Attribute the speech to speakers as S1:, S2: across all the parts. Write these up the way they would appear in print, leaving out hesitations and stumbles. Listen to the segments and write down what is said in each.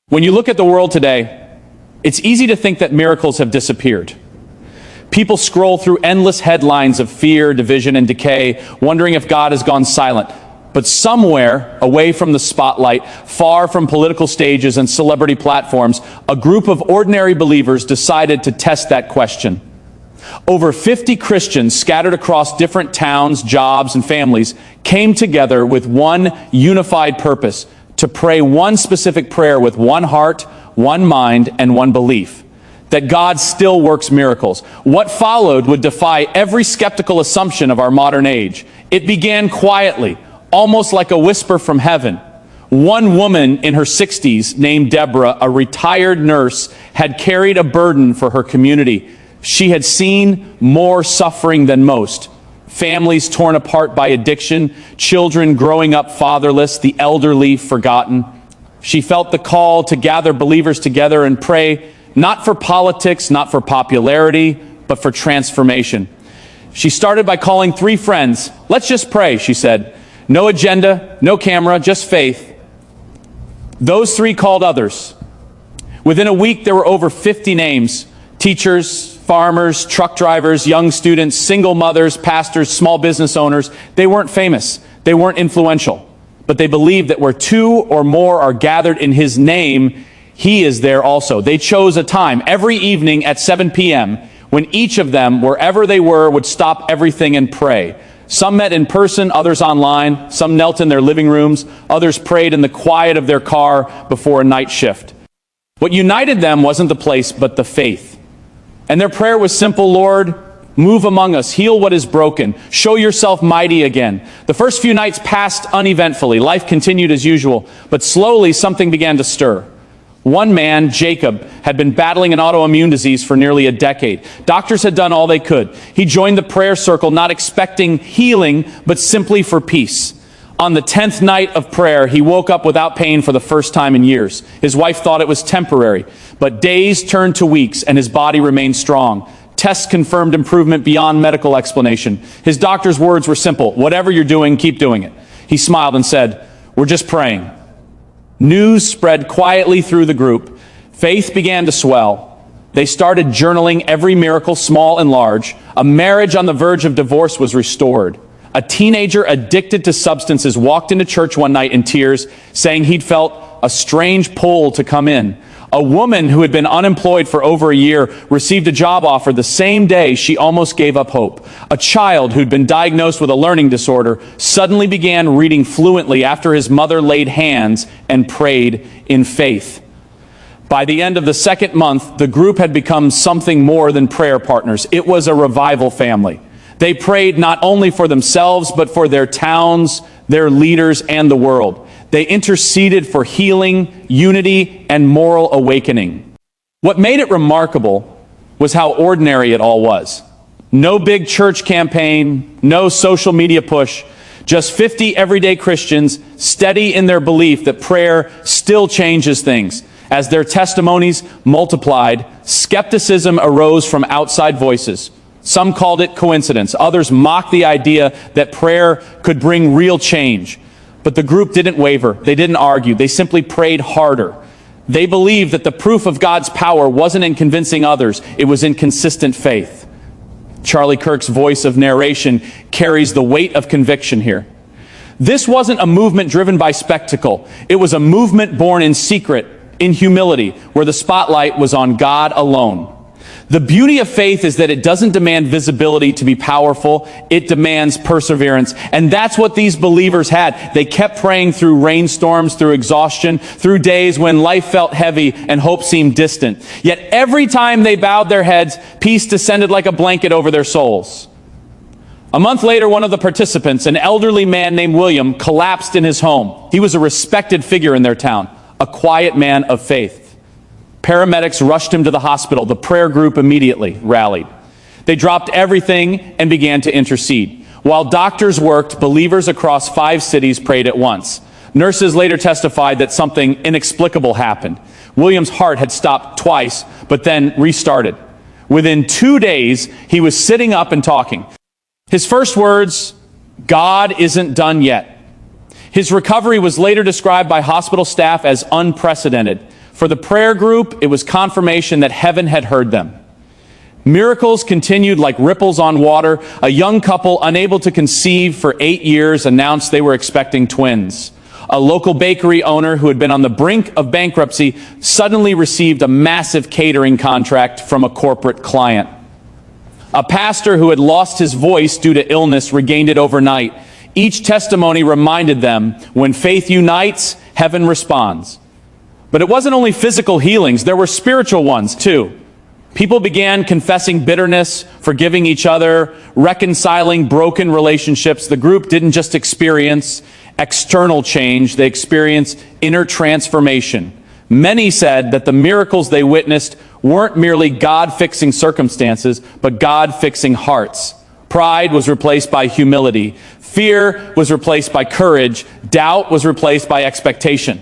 S1: When you look at the world today, it's easy to think that miracles have disappeared. People scroll through endless headlines of fear, division, and decay, wondering if God has gone silent. But somewhere away from the spotlight, far from political stages and celebrity platforms, a group of ordinary believers decided to test that question. Over 50 Christians scattered across different towns, jobs, and families came together with one unified purpose: to pray one specific prayer with one heart, one mind, and one belief: that God still works miracles. What followed would defy every skeptical assumption of our modern age. It began quietly, almost like a whisper from heaven. One woman in her 60s, named Deborah, a retired nurse, had carried a burden for her community. She had seen more suffering than most. Families torn apart by addiction, children growing up fatherless, the elderly forgotten. She felt the call to gather believers together and pray, not for politics, not for popularity, but for transformation. She started by calling 3 friends. "Let's just pray," she said. No agenda, no camera, just faith. Those 3 called others. Within a week, there were over 50 names: teachers, farmers, truck drivers, young students, single mothers, pastors, small business owners. They weren't famous. They weren't influential. But they believed that where 2 or more are gathered in His name, He is there also. They chose a time every evening at 7 p.m. when each of them, wherever they were, would stop everything and pray. Some met in person, others online. Some knelt in their living rooms. Others prayed in the quiet of their car before a night shift. What united them wasn't the place, but the faith. And their prayer was simple: Lord, move among us, heal what is broken, show yourself mighty again. The first few nights passed uneventfully. Life continued as usual, but slowly something began to stir. One man, Jacob, had been battling an autoimmune disease for nearly a decade. Doctors had done all they could. He joined the prayer circle, not expecting healing, but simply for peace. On the 10th night of prayer, he woke up without pain for the first time in years. His wife thought it was temporary, but days turned to weeks and his body remained strong. Tests confirmed improvement beyond medical explanation. His doctor's words were simple: whatever you're doing, keep doing it. He smiled and said, "We're just praying." News spread quietly through the group. Faith began to swell. They started journaling every miracle, small and large. A marriage on the verge of divorce was restored. A teenager addicted to substances walked into church one night in tears, saying he'd felt a strange pull to come in. A woman who had been unemployed for over a year received a job offer the same day she almost gave up hope. A child who'd been diagnosed with a learning disorder suddenly began reading fluently after his mother laid hands and prayed in faith. By the end of the 2nd month, the group had become something more than prayer partners. It was a revival family. They prayed not only for themselves, but for their towns, their leaders, and the world. They interceded for healing, unity, and moral awakening. What made it remarkable was how ordinary it all was. No big church campaign, no social media push, just 50 everyday Christians steady in their belief that prayer still changes things. As their testimonies multiplied, skepticism arose from outside voices. Some called it coincidence. Others mocked the idea that prayer could bring real change. But the group didn't waver. They didn't argue. They simply prayed harder. They believed that the proof of God's power wasn't in convincing others. It was in consistent faith. Charlie Kirk's voice of narration carries the weight of conviction here. This wasn't a movement driven by spectacle. It was a movement born in secret, in humility, where the spotlight was on God alone. The beauty of faith is that it doesn't demand visibility to be powerful. It demands perseverance. And that's what these believers had. They kept praying through rainstorms, through exhaustion, through days when life felt heavy and hope seemed distant. Yet every time they bowed their heads, peace descended like a blanket over their souls. A month later, one of the participants, an elderly man named William, collapsed in his home. He was a respected figure in their town, a quiet man of faith. Paramedics rushed him to the hospital. The prayer group immediately rallied. They dropped everything and began to intercede. While doctors worked, believers across 5 cities prayed at once. Nurses later testified that something inexplicable happened. William's heart had stopped twice, but then restarted. Within 2 days, he was sitting up and talking. His first words, "God isn't done yet." His recovery was later described by hospital staff as unprecedented. For the prayer group, it was confirmation that heaven had heard them. Miracles continued like ripples on water. A young couple, unable to conceive for 8 years, announced they were expecting twins. A local bakery owner who had been on the brink of bankruptcy suddenly received a massive catering contract from a corporate client. A pastor who had lost his voice due to illness regained it overnight. Each testimony reminded them, when faith unites, heaven responds. But it wasn't only physical healings, there were spiritual ones too. People began confessing bitterness, forgiving each other, reconciling broken relationships. The group didn't just experience external change, they experienced inner transformation. Many said that the miracles they witnessed weren't merely God-fixing circumstances, but God-fixing hearts. Pride was replaced by humility. Fear was replaced by courage. Doubt was replaced by expectation.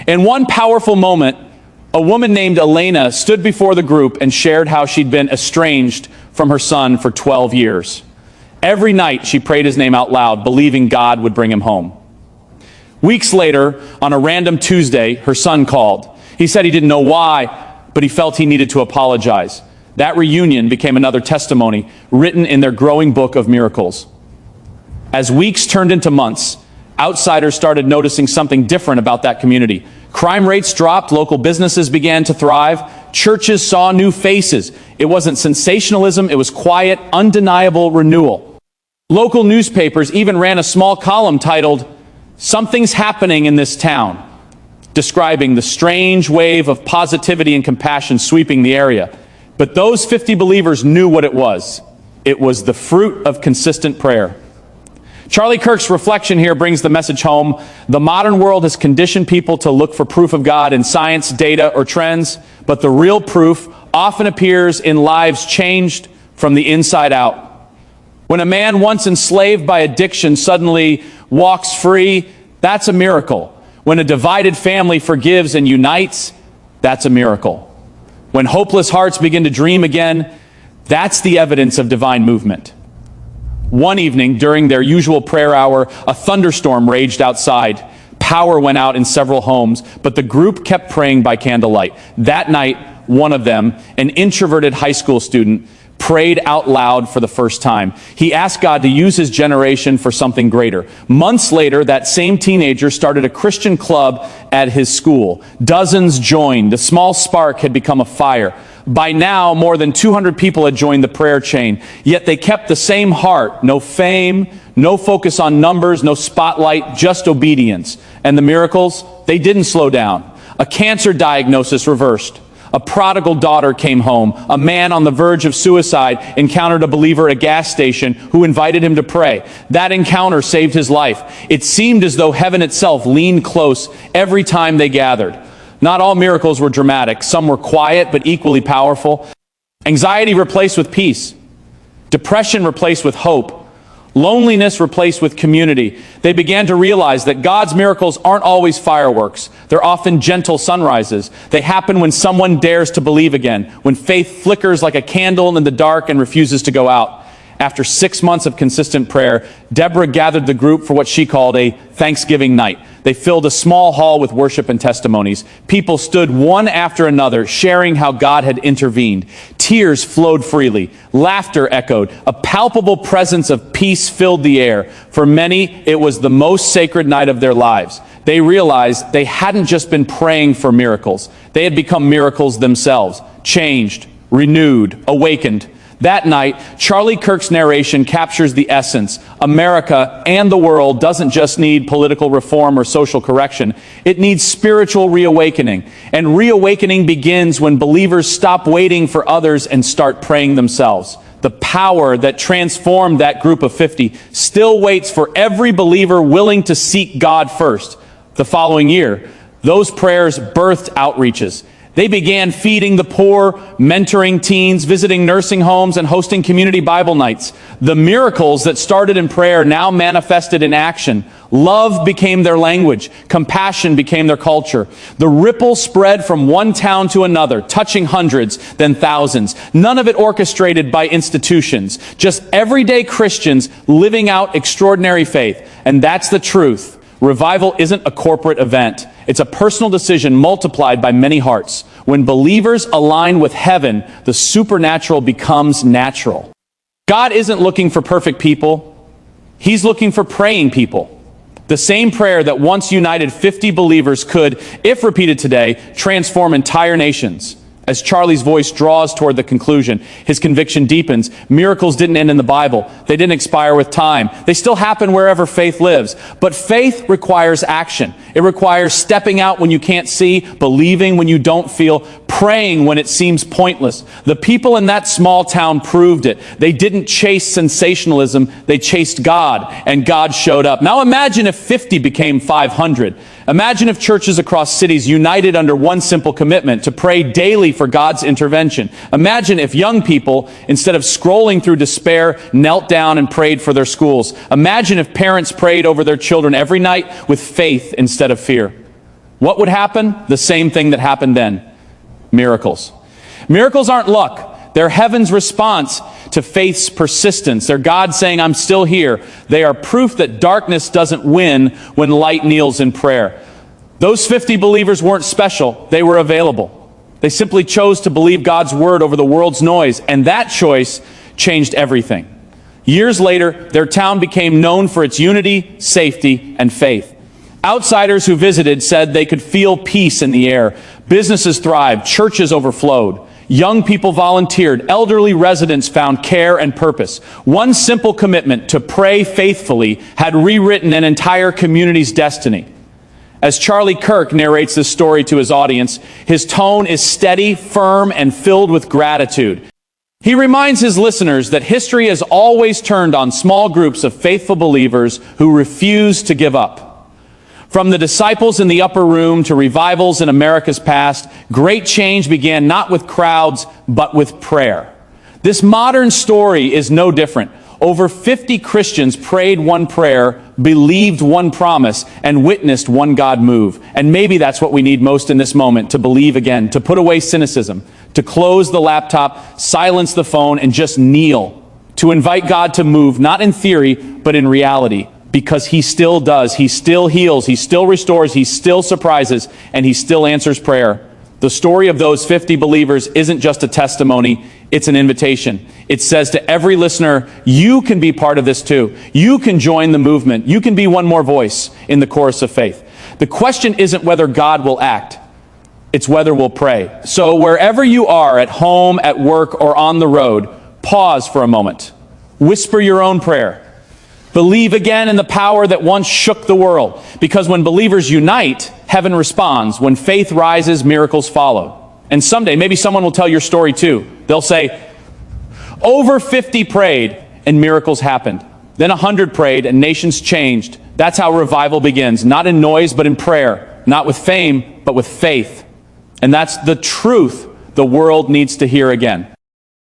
S1: In one powerful moment, a woman named Elena stood before the group and shared how she'd been estranged from her son for 12 years. Every night she prayed his name out loud, believing God would bring him home. Weeks later, on a random Tuesday, her son called. He said he didn't know why, but he felt he needed to apologize. That reunion became another testimony written in their growing book of miracles. As weeks turned into months, outsiders started noticing something different about that community. Crime rates dropped, local businesses began to thrive, churches saw new faces. It wasn't sensationalism, it was quiet, undeniable renewal. Local newspapers even ran a small column titled, "Something's Happening in This Town," describing the strange wave of positivity and compassion sweeping the area. But those 50 believers knew what it was. It was the fruit of consistent prayer. Charlie Kirk's reflection here brings the message home. The modern world has conditioned people to look for proof of God in science, data, or trends, but the real proof often appears in lives changed from the inside out. When a man once enslaved by addiction suddenly walks free, that's a miracle. When a divided family forgives and unites, that's a miracle. When hopeless hearts begin to dream again, that's the evidence of divine movement. One evening, during their usual prayer hour, a thunderstorm raged outside. Power went out in several homes, but the group kept praying by candlelight. That night, one of them, an introverted high school student, prayed out loud for the first time. He asked God to use his generation for something greater. Months later, that same teenager started a Christian club at his school. Dozens joined. The small spark had become a fire. By now, more than 200 people had joined the prayer chain, yet they kept the same heart. No fame, no focus on numbers, no spotlight, just obedience. And the miracles, they didn't slow down. A cancer diagnosis reversed. A prodigal daughter came home. A man on the verge of suicide encountered a believer at a gas station who invited him to pray. That encounter saved his life. It seemed as though heaven itself leaned close every time they gathered. Not all miracles were dramatic. Some were quiet but equally powerful. Anxiety replaced with peace. Depression replaced with hope. Loneliness replaced with community. They began to realize that God's miracles aren't always fireworks. They're often gentle sunrises. They happen when someone dares to believe again, when faith flickers like a candle in the dark and refuses to go out. After 6 months of consistent prayer, Deborah gathered the group for what she called a Thanksgiving night. They filled a small hall with worship and testimonies. People stood one after another, sharing how God had intervened. Tears flowed freely. Laughter echoed. A palpable presence of peace filled the air. For many, it was the most sacred night of their lives. They realized they hadn't just been praying for miracles. They had become miracles themselves, changed, renewed, awakened. That night, Charlie Kirk's narration captures the essence. America and the world doesn't just need political reform or social correction. It needs spiritual reawakening. And reawakening begins when believers stop waiting for others and start praying themselves. The power that transformed that group of 50 still waits for every believer willing to seek God first. The following year, those prayers birthed outreaches. They began feeding the poor, mentoring teens, visiting nursing homes, and hosting community Bible nights. The miracles that started in prayer now manifested in action. Love became their language. Compassion became their culture. The ripple spread from one town to another, touching hundreds, then thousands. None of it orchestrated by institutions. Just everyday Christians living out extraordinary faith. And that's the truth. Revival isn't a corporate event. It's a personal decision multiplied by many hearts. When believers align with heaven, the supernatural becomes natural. God isn't looking for perfect people. He's looking for praying people. The same prayer that once united 50 believers could, if repeated today, transform entire nations. As Charlie's voice draws toward the conclusion, his conviction deepens. Miracles didn't end in the Bible. They didn't expire with time. They still happen wherever faith lives. But faith requires action. It requires stepping out when you can't see, believing when you don't feel, praying when it seems pointless. The people in that small town proved it. They didn't chase sensationalism. They chased God, and God showed up. Now imagine if 50 became 500. Imagine if churches across cities united under one simple commitment to pray daily for God's intervention. Imagine if young people, instead of scrolling through despair, knelt down and prayed for their schools. Imagine if parents prayed over their children every night with faith instead of fear. What would happen? The same thing that happened then. Miracles. Miracles aren't luck. They're heaven's response to faith's persistence. They're God saying, I'm still here. They are proof that darkness doesn't win when light kneels in prayer. Those 50 believers weren't special. They were available. They simply chose to believe God's word over the world's noise, and that choice changed everything. Years later, their town became known for its unity, safety, and faith. Outsiders who visited said they could feel peace in the air. Businesses thrived, churches overflowed. Young people volunteered, elderly residents found care and purpose. One simple commitment to pray faithfully had rewritten an entire community's destiny. As Charlie Kirk narrates this story to his audience, his tone is steady, firm, and filled with gratitude. He reminds his listeners that history has always turned on small groups of faithful believers who refuse to give up. From the disciples in the upper room to revivals in America's past, great change began not with crowds, but with prayer. This modern story is no different. Over 50 Christians prayed one prayer, believed one promise, and witnessed one God move. And maybe that's what we need most in this moment, to believe again, to put away cynicism, to close the laptop, silence the phone, and just kneel. To invite God to move, not in theory, but in reality. Because He still does. He still heals. He still restores. He still surprises. And He still answers prayer. The story of those 50 believers isn't just a testimony. It's an invitation. It says to every listener, you can be part of this too. You can join the movement. You can be one more voice in the chorus of faith. The question isn't whether God will act. It's whether we'll pray. So wherever you are, at home, at work, or on the road, pause for a moment. Whisper your own prayer. Believe again in the power that once shook the world. Because when believers unite, heaven responds. When faith rises, miracles follow. And someday, maybe someone will tell your story too. They'll say, over 50 prayed and miracles happened. Then 100 prayed and nations changed. That's how revival begins. Not in noise, but in prayer. Not with fame, but with faith. And that's the truth the world needs to hear again.